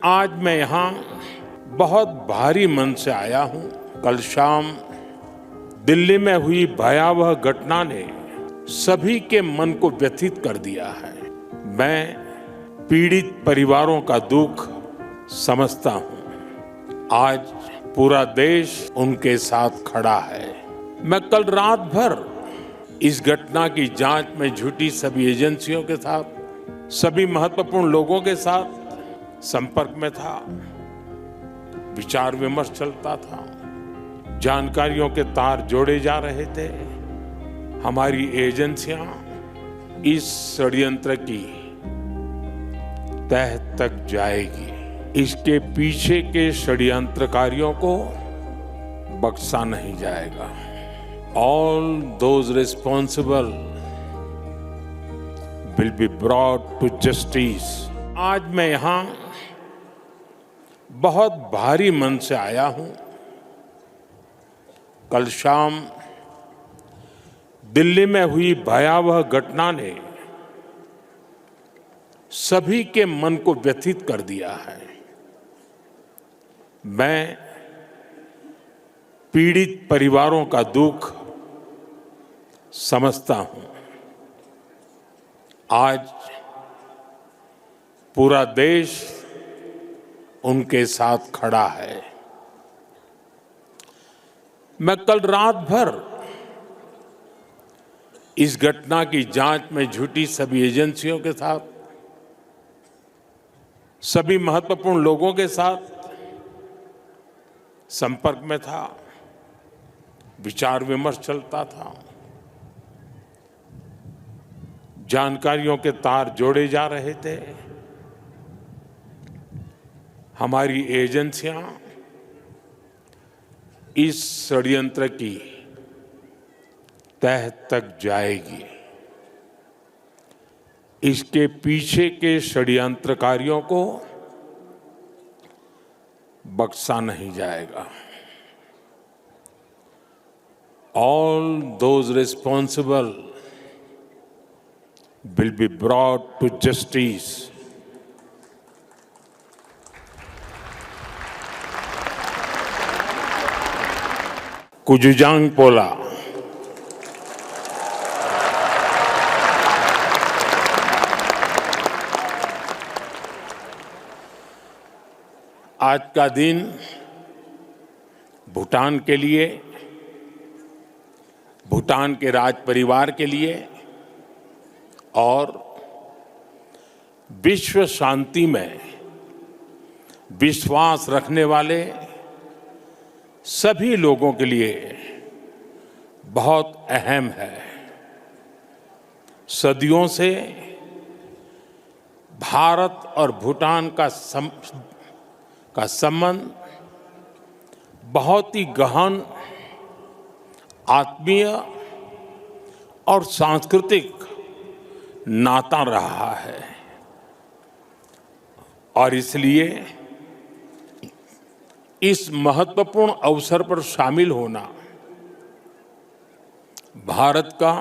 आज मैं यहाँ बहुत भारी मन से आया हूँ। कल शाम दिल्ली में हुई भयावह घटना ने सभी के मन को व्यथित कर दिया है। मैं पीड़ित परिवारों का दुख समझता हूँ। आज पूरा देश उनके साथ खड़ा है। मैं कल रात भर इस घटना की जांच में जुटी सभी एजेंसियों के साथ, सभी महत्वपूर्ण लोगों के साथ संपर्क में था। विचार विमर्श चलता था, जानकारियों के तार जोड़े जा रहे थे। हमारी एजेंसियां इस षड्यंत्र की तह तक जाएगी। इसके पीछे के षड्यंत्रकारियों को बख्शा नहीं जाएगा। All those responsible will be brought to justice. आज मैं यहाँ बहुत भारी मन से आया हूँ। कल शाम दिल्ली में हुई भयावह घटना ने सभी के मन को व्यथित कर दिया है। मैं पीड़ित परिवारों का दुख समझता हूँ। आज पूरा देश उनके साथ खड़ा है। मैं कल रात भर इस घटना की जांच में जुटी सभी एजेंसियों के साथ, सभी महत्वपूर्ण लोगों के साथ संपर्क में था। विचार विमर्श चलता था, जानकारियों के तार जोड़े जा रहे थे। हमारी एजेंसियां इस षड्यंत्र की तह तक जाएगी। इसके पीछे के षड्यंत्रकारियों को बख्शा नहीं जाएगा। All those responsible will be brought to justice. कुजुजांग पोला। आज का दिन भूटान के लिए, भूटान के राज परिवार के लिए और विश्व शांति में विश्वास रखने वाले सभी लोगों के लिए बहुत अहम है। सदियों से भारत और भूटान का संबंध बहुत ही गहन, आत्मीय और सांस्कृतिक नाता रहा है। और इसलिए इस महत्वपूर्ण अवसर पर शामिल होना भारत का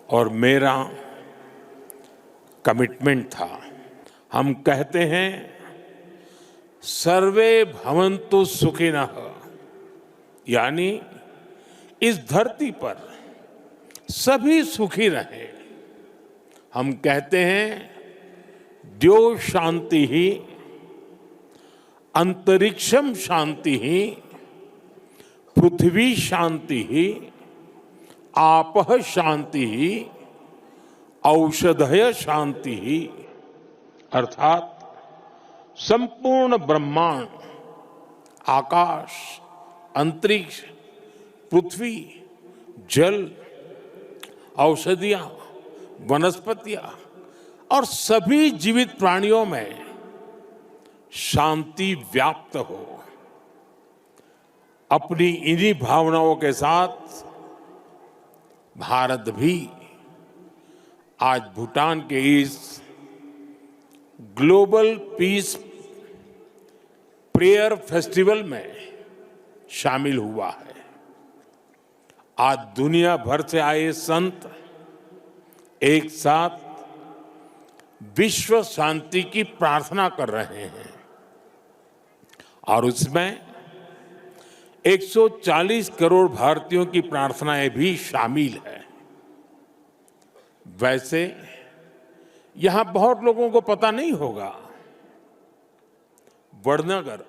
और मेरा कमिटमेंट था। हम कहते हैं सर्वे भवन्तु सुखिनः, यानी इस धरती पर सभी सुखी रहें। हम कहते हैं द्यो शांति ही अंतरिक्षम शांति ही पृथ्वी शांति ही आपः शांति ही औषधय शांति ही, अर्थात संपूर्ण ब्रह्मांड, आकाश, अंतरिक्ष, पृथ्वी, जल, औषधियां, वनस्पतियां और सभी जीवित प्राणियों में शांति व्याप्त हो। अपनी इन्हीं भावनाओं के साथ भारत भी आज भूटान के इस ग्लोबल पीस प्रेयर फेस्टिवल में शामिल हुआ है। आज दुनिया भर से आए संत एक साथ विश्व शांति की प्रार्थना कर रहे हैं। और उसमें 140 करोड़ भारतीयों की प्रार्थनाएं भी शामिल है। वैसे यहां बहुत लोगों को पता नहीं होगा, वडनगर,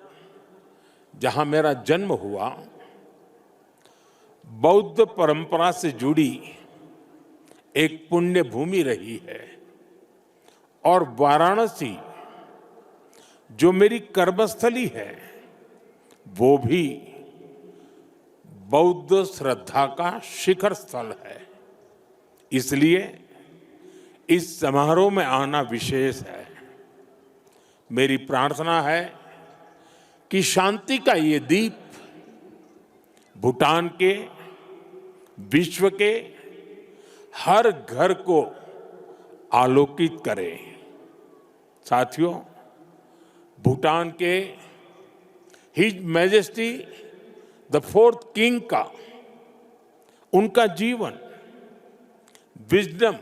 जहां मेरा जन्म हुआ, बौद्ध परंपरा से जुड़ी एक पुण्य भूमि रही है। और वाराणसी, जो मेरी कर्मस्थली है, वो भी बौद्ध श्रद्धा का शिखर स्थल है। इसलिए इस समारोह में आना विशेष है। मेरी प्रार्थना है कि शांति का ये दीप भूटान के, विश्व के हर घर को आलोकित करे। साथियों, भूटान के his majesty the fourth king का, उनका जीवन, विजडम,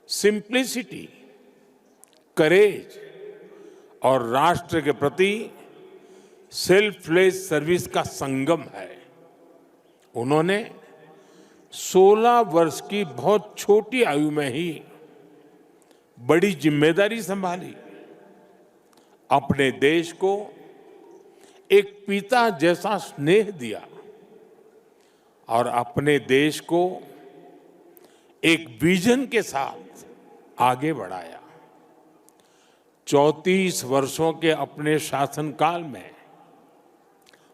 सिंप्लिसिटी, करेज और राष्ट्र के प्रति सेल्फलेस सर्विस का संगम है। उन्होंने 16 वर्ष की बहुत छोटी आयु में ही बड़ी जिम्मेदारी संभाली, अपने देश को एक पिता जैसा स्नेह दिया और अपने देश को एक विजन के साथ आगे बढ़ाया। 34 वर्षों के अपने शासनकाल में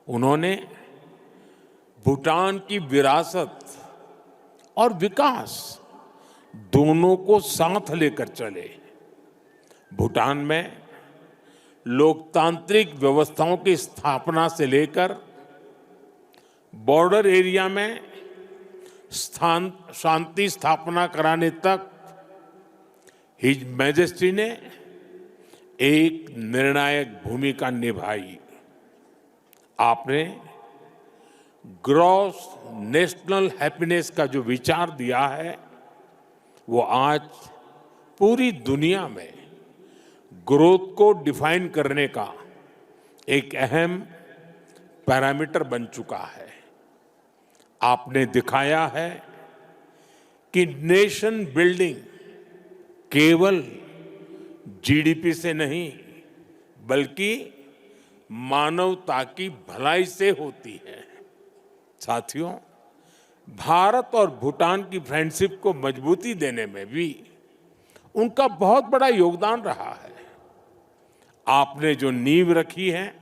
उन्होंने भूटान की विरासत और विकास दोनों को साथ लेकर चले। भूटान में लोकतांत्रिक व्यवस्थाओं की स्थापना से लेकर बॉर्डर एरिया में शांति स्थापना कराने तक हिज मैजेस्टी ने एक निर्णायक भूमिका निभाई। आपने ग्रॉस नेशनल हैप्पीनेस का जो विचार दिया है, वो आज पूरी दुनिया में ग्रोथ को डिफाइन करने का एक अहम पैरामीटर बन चुका है। आपने दिखाया है कि नेशन बिल्डिंग केवल जीडीपी से नहीं, बल्कि मानवता की भलाई से होती है। साथियों, भारत और भूटान की फ्रेंडशिप को मजबूती देने में भी उनका बहुत बड़ा योगदान रहा है। आपने जो नींव रखी है,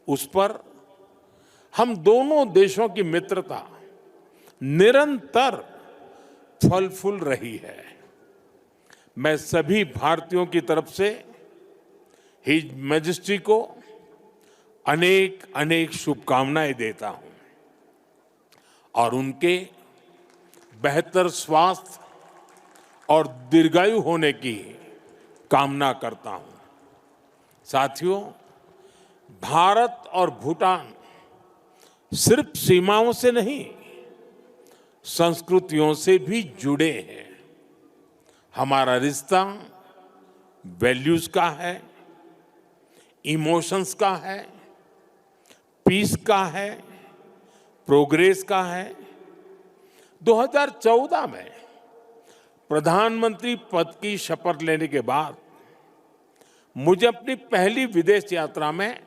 उस पर हम दोनों देशों की मित्रता निरंतर फल फूल रही है। मैं सभी भारतीयों की तरफ से हिज मैजेस्टी को अनेक अनेक शुभकामनाएं देता हूं और उनके बेहतर स्वास्थ्य और दीर्घायु होने की कामना करता हूं। साथियों, भारत और भूटान सिर्फ सीमाओं से नहीं, संस्कृतियों से भी जुड़े हैं। हमारा रिश्ता वैल्यूज का है, इमोशंस का है, पीस का है, प्रोग्रेस का है। 2014 में प्रधानमंत्री पद की शपथ लेने के बाद मुझे अपनी पहली विदेश यात्रा में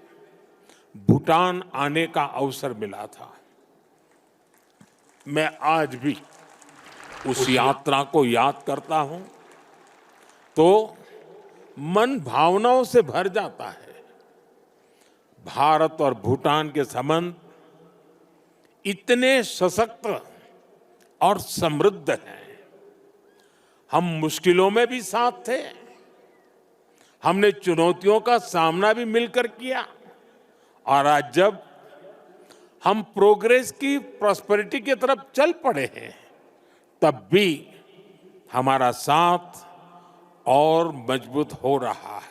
भूटान आने का अवसर मिला था। मैं आज भी उस यात्रा को याद करता हूं तो मन भावनाओं से भर जाता है। भारत और भूटान के संबंध इतने सशक्त और समृद्ध हैं। हम मुश्किलों में भी साथ थे, हमने चुनौतियों का सामना भी मिलकर किया, और आज जब हम प्रोग्रेस की प्रॉस्पेरिटी की तरफ चल पड़े हैं, तब भी हमारा साथ और मजबूत हो रहा है।